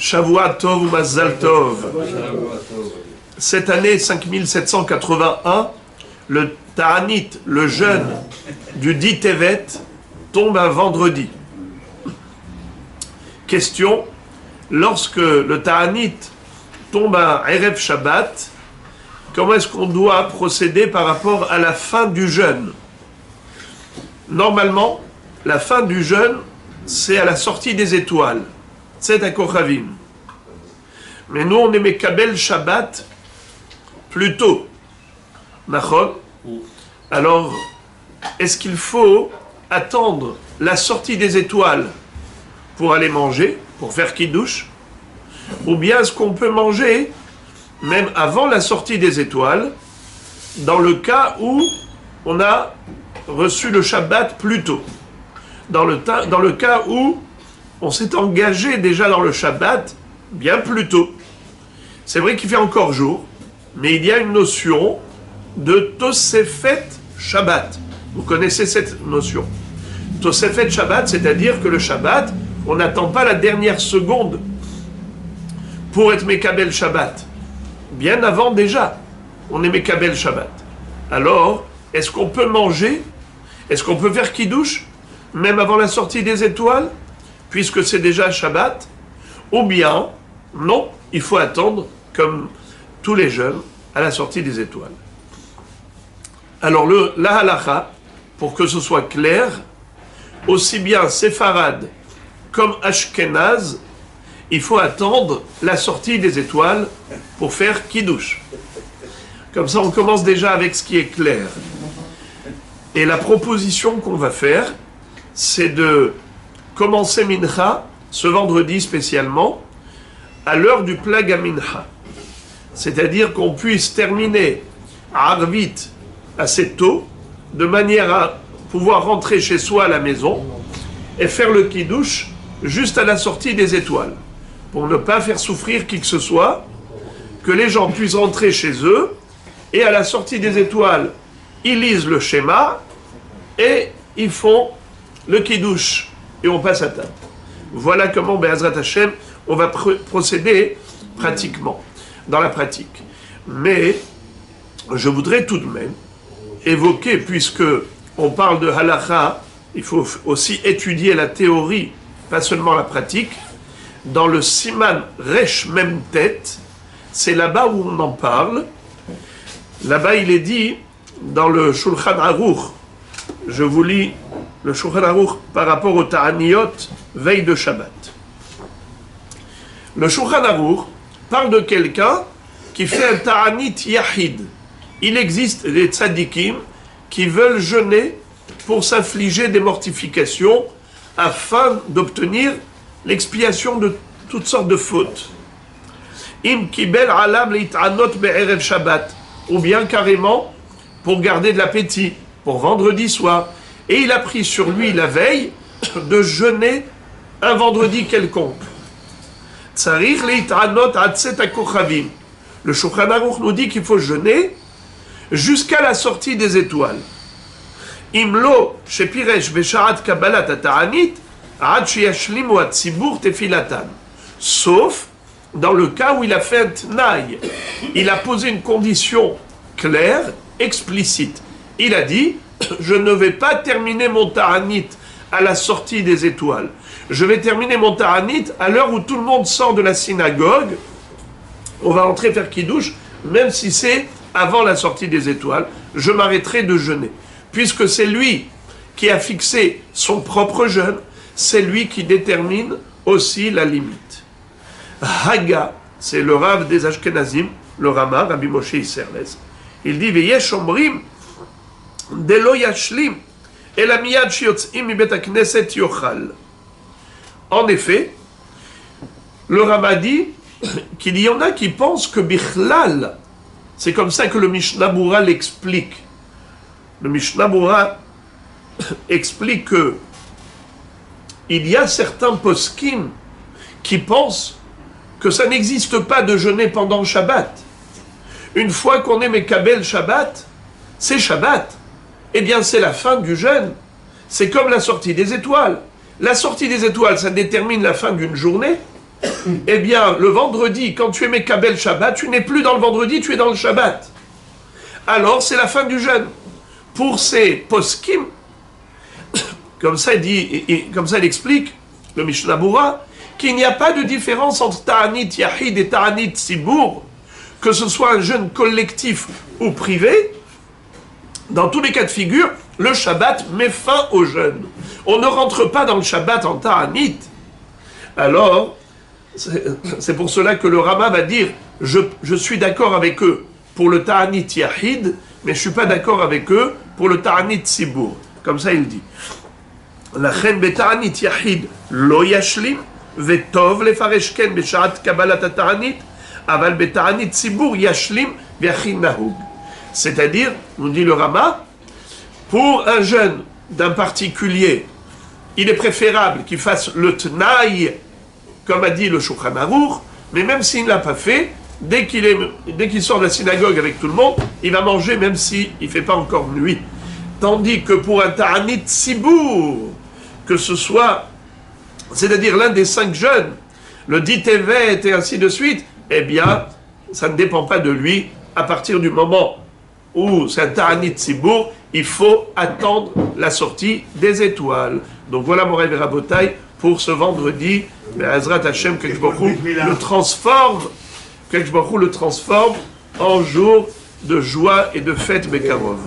Shavua Tov ou Mazal Tov. Cette année 5781, le Ta'anit, le jeûne du 10 Tevet, tombe un vendredi. Question, lorsque le Ta'anit tombe un Erev Shabbat, comment est-ce qu'on doit procéder par rapport à la fin du jeûne? Normalement, la fin du jeûne, c'est à la sortie des étoiles. C'est à Kochavim. Mais nous, on est Mekabel Shabbat plus tôt. Nachon. Alors, est-ce qu'il faut attendre la sortie des étoiles pour aller manger, pour faire Kiddush? Ou bien est-ce qu'on peut manger même avant la sortie des étoiles, dans le cas où on a reçu le Shabbat plus tôt? Dans le cas où on s'est engagé déjà dans le Shabbat bien plus tôt. C'est vrai qu'il fait encore jour, mais il y a une notion de Tosefet Shabbat. Vous connaissez cette notion. Tosefet Shabbat, c'est-à-dire que le Shabbat, on n'attend pas la dernière seconde pour être Mekabel Shabbat. Bien avant déjà, on est Mekabel Shabbat. Alors, est-ce qu'on peut manger? Est-ce qu'on peut faire Kiddush même avant la sortie des étoiles, puisque c'est déjà Shabbat? Ou bien, non, il faut attendre, comme tous les jeunes, à la sortie des étoiles. Alors, la halacha, pour que ce soit clair, aussi bien séfarade comme ashkénaze, il faut attendre la sortie des étoiles pour faire Kiddush. Comme ça, on commence déjà avec ce qui est clair. Et la proposition qu'on va faire, c'est de commencer Mincha, ce vendredi spécialement, à l'heure du Plag Mincha. C'est-à-dire qu'on puisse terminer à Arvit assez tôt, de manière à pouvoir rentrer chez soi à la maison et faire le Kiddush juste à la sortie des étoiles, pour ne pas faire souffrir qui que ce soit, que les gens puissent rentrer chez eux, et à la sortie des étoiles, ils lisent le schéma, et ils font le Kiddush, et on passe à table. Voilà comment, Be'ezrat Hashem, on va procéder pratiquement, dans la pratique. Mais, je voudrais tout de même évoquer, puisque on parle de halacha, il faut aussi étudier la théorie, pas seulement la pratique. Dans le Siman Resh Mem Tet, c'est là-bas où on en parle. Là-bas, il est dit, dans le Shulchan Aruch, je vous lis le Shulchan Aruch par rapport au Ta'aniyot, veille de Shabbat. Le Shulchan Aruch parle de quelqu'un qui fait un Ta'anit Yahid. Il existe des tzadikim qui veulent jeûner pour s'infliger des mortifications afin d'obtenir l'expiation de toutes sortes de fautes. Im kibel alam lit'anot be'erev Shabbat, ou bien carrément pour garder de l'appétit, pour vendredi soir. Et il a pris sur lui la veille de jeûner un vendredi quelconque. Tsarich lit'anot atzet hakochavim. Le Shulchan Aruch nous dit qu'il faut jeûner jusqu'à la sortie des étoiles. Imlo shepiresh besharat kabbalat ta'anit ad sheyashlimu hatzibur tefilatan. Sauf dans le cas où il a fait un tnaï. Il a posé une condition claire, explicite. Il a dit, je ne vais pas terminer mon ta'anit à la sortie des étoiles. Je vais terminer mon ta'anit à l'heure où tout le monde sort de la synagogue. On va entrer faire Kiddush, même si c'est avant la sortie des étoiles. Je m'arrêterai de jeûner. Puisque c'est lui qui a fixé son propre jeûne, c'est lui qui détermine aussi la limite. Haga, c'est le Rav des Ashkenazim, le Rama, Rabbi Moshe Isserles. Il dit, Veyesh omrim, delo yashlim, ela miyad shiotzim mi bet hakneset yochal. En effet, le Rama dit qu'il y en a qui pensent que Bichlal, c'est comme ça que le Mishnah Bura l'explique. Le Mishnah Bura explique que il y a certains poskim qui pensent que ça n'existe pas de jeûner pendant Shabbat. Une fois qu'on est Mekabel Shabbat, c'est Shabbat. Eh bien, c'est la fin du jeûne. C'est comme la sortie des étoiles. La sortie des étoiles, ça détermine la fin d'une journée. eh bien, le vendredi, quand tu es Mekabel Shabbat, tu n'es plus dans le vendredi, tu es dans le Shabbat. Alors, c'est la fin du jeûne. Pour ces poskim, comme ça il explique, le Mishnah Bura, qu'il n'y a pas de différence entre Ta'anit Yahid et Ta'anit Sibour, que ce soit un jeûne collectif ou privé. Dans tous les cas de figure, le Shabbat met fin au jeûne. On ne rentre pas dans le Shabbat en Ta'anit. Alors, c'est pour cela que le Rama va dire je suis d'accord avec eux pour le Ta'anit Yahid, mais je ne suis pas d'accord avec eux pour le Ta'anit Sibour. Comme ça, il dit. La chen beta'anit yahid lo yashlim, vetov lefaresh ken beshaat kabbalat ta'anit, aval beta'anit Sibour yashlim v'yachin nahug. C'est-à-dire, nous dit le Rama, pour un jeune d'un particulier, il est préférable qu'il fasse le Tnaï, comme a dit le Shulchan Aruch, mais même s'il ne l'a pas fait, dès qu'il sort de la synagogue avec tout le monde, il va manger même s'il ne fait pas encore nuit. Tandis que pour un Ta'anit Sibour, que ce soit, c'est-à-dire l'un des 5 jeunes, le dit Tevet et ainsi de suite, eh bien, ça ne dépend pas de lui. À partir du moment où c'est un Ta'anit Sibour, il faut attendre la sortie des étoiles. Donc voilà mon rêve Rabotai pour ce vendredi. Azrat Hashem, Kadosh Baruch Hu le transforme en jour de joie et de fête Bekarov.